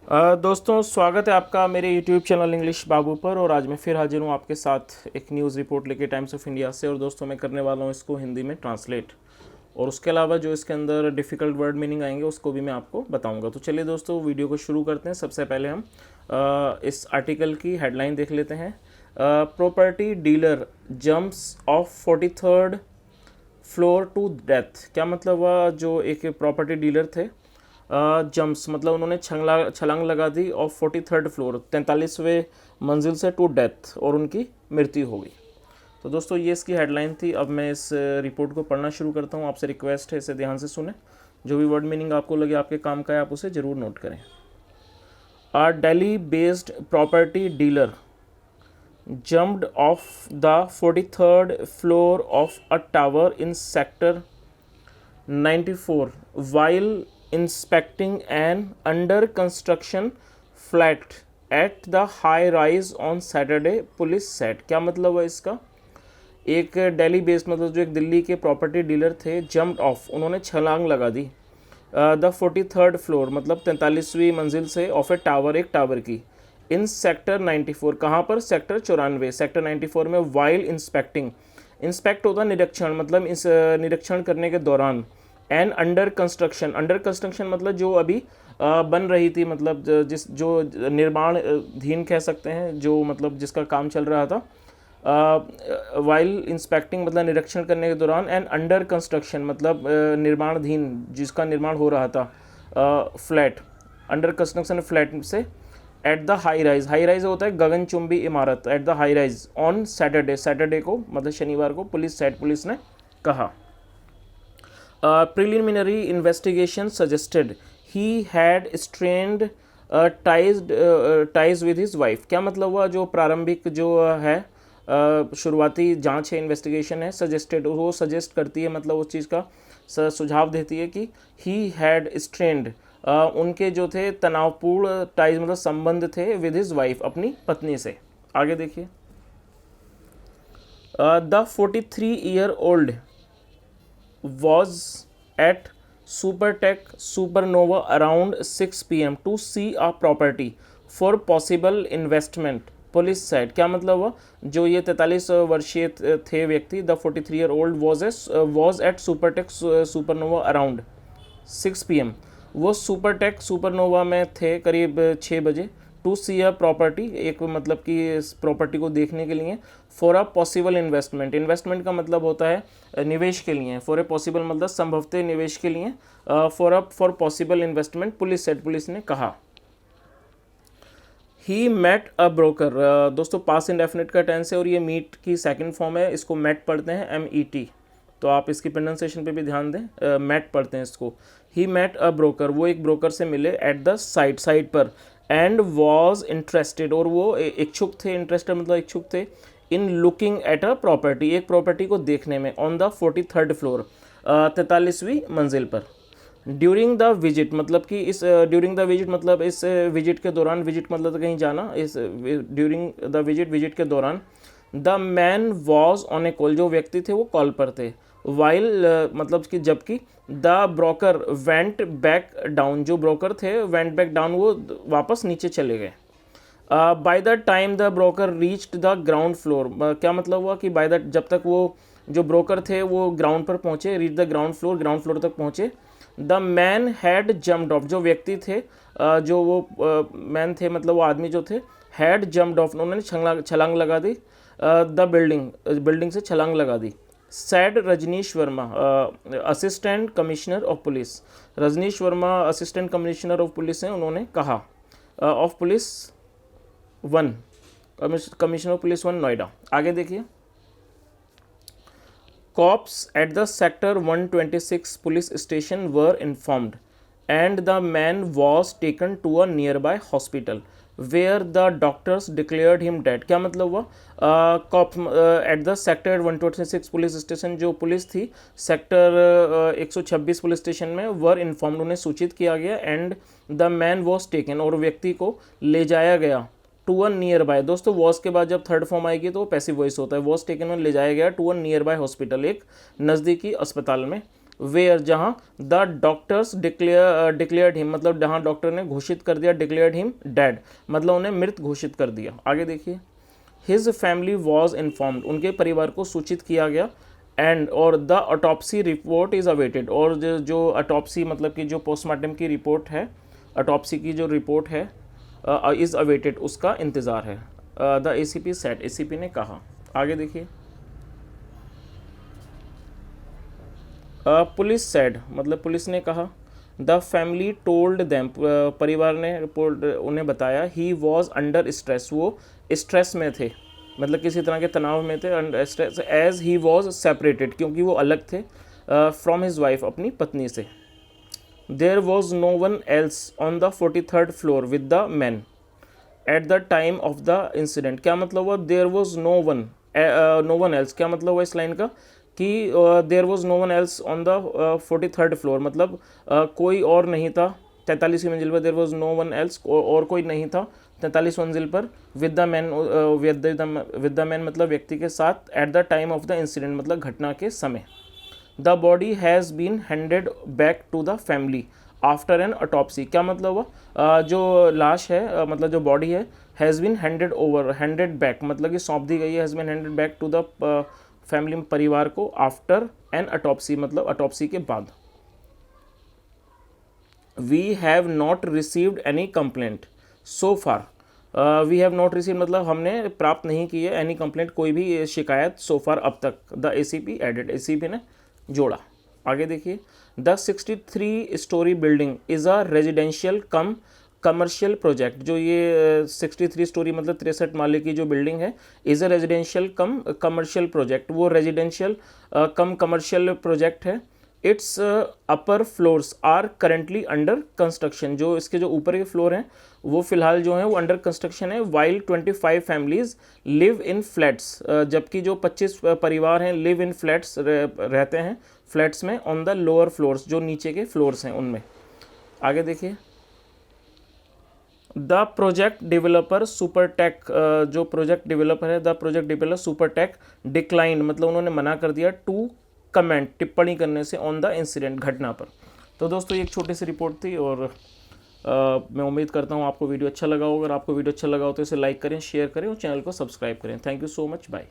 दोस्तों स्वागत है आपका मेरे YouTube चैनल इंग्लिश बाबू पर। और आज मैं फिर हाजिर हूँ आपके साथ एक न्यूज़ रिपोर्ट लेके टाइम्स ऑफ इंडिया से। और दोस्तों मैं करने वाला हूँ इसको हिंदी में ट्रांसलेट, और उसके अलावा जो इसके अंदर डिफ़िकल्ट वर्ड मीनिंग आएंगे उसको भी मैं आपको बताऊंगा। तो चलिए दोस्तों वीडियो को शुरू करते हैं। सबसे पहले हम इस आर्टिकल की हेडलाइन देख लेते हैं। Property dealer jumps off 43rd floor to death. क्या मतलब हुआ, जो एक प्रॉपर्टी डीलर थे, जम्प्स मतलब उन्होंने छलांग लगा दी ऑफ 43rd फ्लोर 43वें मंजिल से टू डेथ, और उनकी मृत्यु हो गई। तो दोस्तों ये इसकी हेडलाइन थी। अब मैं इस रिपोर्ट को पढ़ना शुरू करता हूँ। आपसे रिक्वेस्ट है इसे ध्यान से सुने। जो भी वर्ड मीनिंग आपको लगे आपके काम का है आप उसे ज़रूर नोट करें। A Delhi based property dealer jumped off the 43rd floor of a tower in sector 94 while inspecting an under construction flat at the high rise on Saturday, police said। क्या मतलब है इसका? एक दिल्ली बेस्ड मतलब जो एक दिल्ली के प्रॉपर्टी डीलर थे, जम्प्ड ऑफ उन्होंने छलांग लगा दी द 43rd फ्लोर मतलब 43वीं मंजिल से, ऑफ ए टावर एक टावर की, इन सेक्टर 94 कहाँ पर? सेक्टर 94 सेक्टर 94 में, वाइल इंस्पेक्टिंग इंस्पेक्ट होता निरीक्षण मतलब इस निरीक्षण करने के दौरान, एंड अंडर कंस्ट्रक्शन मतलब जो अभी बन रही थी, मतलब जो निर्माणाधीन कह सकते हैं, जो मतलब जिसका काम चल रहा था। वाइल इंस्पेक्टिंग मतलब निरीक्षण करने के दौरान, एंड अंडर कंस्ट्रक्शन मतलब निर्माणाधीन जिसका निर्माण हो रहा था, फ्लैट अंडर कंस्ट्रक्शन फ्लैट से, एट द हाई राइज होता है गगनचुंबी इमारत, at the high rise on Saturday को मतलब शनिवार को, पुलिस ने कहा। Preliminary investigation suggested he had strained ties with his wife. क्या मतलब हुआ, जो प्रारंभिक जो है शुरुआती जांच है, इन्वेस्टिगेशन है, सजेस्टेड वो सजेस्ट करती है मतलब उस चीज़ का सुझाव देती है कि ही हैड स्ट्रेन्ड उनके जो थे तनावपूर्ण टाइज मतलब संबंध थे, विद हिज वाइफ अपनी पत्नी से। आगे देखिए। The 43-year-old was at Supertech Supernova around 6 p.m. to see a property for possible investment, police said। क्या मतलब हुआ, जो ये 43 वर्षीय थे व्यक्ति, the 43-year-old was at Supertech Supernova around 6 p.m. वो सुपरटेक सुपरनोवा में थे करीब 6 बजे। टू सी अ प्रॉपर्टी एक मतलब कि इस प्रॉपर्टी को देखने के लिए, फॉर अ पॉसिबल इन्वेस्टमेंट का मतलब होता है निवेश के लिए, फॉर ए पॉसिबल मतलब संभवतः निवेश के लिए, फॉर पॉसिबल इन्वेस्टमेंट, पुलिस ने कहा। ही मेट अ ब्रोकर, दोस्तों पास इंडेफिनिट का टेंस है और ये मीट की सेकंड फॉर्म है, इसको मेट पढ़ते हैं MET, तो आप इसकी प्रोनाउंसिएशन पे भी ध्यान दें, मेट पढ़ते हैं इसको। ही मेट अ ब्रोकर, वो एक ब्रोकर से मिले, एट द साइट पर, एंड वॉज इंटरेस्टेड और वो इच्छुक थे, इंटरेस्टेड मतलब इच्छुक थे, in looking at a property एक प्रॉपर्टी को देखने में, ऑन द 43rd फ्लोर 43वीं मंजिल पर। ड्यूरिंग द विजिट मतलब कि इस ड्यूरिंग द विजिट मतलब इस विजिट के दौरान, विजिट मतलब कहीं जाना, इस ड्यूरिंग द विजिट के दौरान, the man was on A call जो व्यक्ति थे वो कॉल पर थे, वाइल मतलब कि जबकि, the broker went back down जो ब्रोकर थे वेंट बैक डाउन वो वापस नीचे चले गए। By the time the broker reached the ground floor, क्या मतलब हुआ कि बाय द जब तक वो जो ब्रोकर थे वो ग्राउंड पर पहुंचे, रीच द ग्राउंड फ्लोर तक पहुंचे, the man had jumped of जो व्यक्ति थे, जो वो मैन थे मतलब वो आदमी जो थे, हैड जम्प्ड ऑफ उन्होंने छलांग लगा दी, द बिल्डिंग से छलांग लगा दी। Said Rajneesh Verma assistant commissioner of police, Rajneesh Verma assistant commissioner of police हैं, उन्होंने कहा, of police 1 commissioner of police 1 Noida. आगे देखिए। Cops at the Sector 126 police station were informed, and the man was taken to a nearby hospital, where the doctors declared him dead। क्या मतलब हुआ, cop at the sector 126 police station जो police थी sector 126 police station में, were informed उन्हें सूचित किया गया, and the man was taken और व्यक्ति को ले जाया गया, टू अ नियर बाय। दोस्तों वॉज के बाद जब थर्ड फॉर्म आएगी तो पैसिव वॉइस होता है, वॉज टेकन ले जाया गया to a nearby hospital एक नज़दीकी अस्पताल में, वेयर, जहाँ द डॉक्टर्स डिक्लेयर्ड हिम, मतलब जहाँ डॉक्टर ने घोषित कर दिया, डिक्लेयर्ड हिम डेड, मतलब उन्हें मृत घोषित कर दिया। आगे देखिए, हिज फैमिली वॉज इन्फॉर्म्ड, उनके परिवार को सूचित किया गया, एंड और the autopsy report is awaited, और जो ऑटोप्सी मतलब कि जो पोस्टमार्टम की रिपोर्ट है, ऑटोप्सी की जो रिपोर्ट है इज़ अवेटेड, उसका इंतज़ार है। द ACP सेड, ACP ने कहा। आगे देखिए, पुलिस सेड, मतलब पुलिस ने कहा, द फैमिली टोल्ड दैम, परिवार ने उन्हें बताया, ही वॉज अंडर स्ट्रेस, वो स्ट्रेस में थे, मतलब किसी तरह के तनाव में थे, under stress as he was separated, क्योंकि वो अलग थे फ्रॉम हिज वाइफ, अपनी पत्नी से। There was no one else on the 43rd floor with the man at the time of the incident. क्या मतलब हुआ there was no one else, क्या मतलब हुआ इस लाइन का कि there was no one else on the 43rd floor, मतलब कोई और नहीं था 43वीं मंजिल पर, there was no one else, और कोई नहीं था 43 मंजिल पर, विद द मैन मतलब व्यक्ति के साथ, at the time of the incident मतलब घटना के समय। The body has been handed back to the family after an autopsy, क्या मतलब हुआ जो लाश है मतलब जो बॉडी है, हैज़ बीन हैंडेड बैक मतलब कि सौंप दी गई है, has been handed back to the family, परिवार को, आफ्टर एन ऑटोप्सी मतलब ऑटोप्सी के बाद। We have not received any complaint so far, we have not receive मतलब हमने प्राप्त नहीं की है, एनी कंप्लेंट कोई भी शिकायत, सो फार अब तक। द ACP एडेड, ACP ने जोड़ा। आगे देखिए, the 63 story building is a residential cum commercial project, जो ये 63 स्टोरी मतलब 63 माले की जो बिल्डिंग है, is a residential cum commercial project, वो रेजिडेंशियल कम कमर्शियल प्रोजेक्ट है। Its upper floors are currently under construction, जो इसके जो ऊपर के फ्लोर हैं वो फिलहाल जो है वो अंडर कंस्ट्रक्शन है। While 25 families live in flats, जबकि जो 25 परिवार हैं लिव इन फ्लैट्स रहते हैं फ्लैट्स में, ऑन द लोअर फ्लोर्स, जो नीचे के फ्लोर्स हैं उनमें। आगे देखिए, द प्रोजेक्ट डेवलपर सुपरटेक, जो प्रोजेक्ट डेवलपर है, the project developer Supertech decline मतलब उन्होंने मना कर दिया, टू कमेंट टिप्पणी करने से, ऑन द इंसिडेंट घटना पर। तो दोस्तों ये एक छोटी सी रिपोर्ट थी, और मैं उम्मीद करता हूँ आपको वीडियो अच्छा लगा हो। अगर आपको वीडियो अच्छा लगा हो तो इसे लाइक करें, शेयर करें और चैनल को सब्सक्राइब करें। Thank you so much, bye.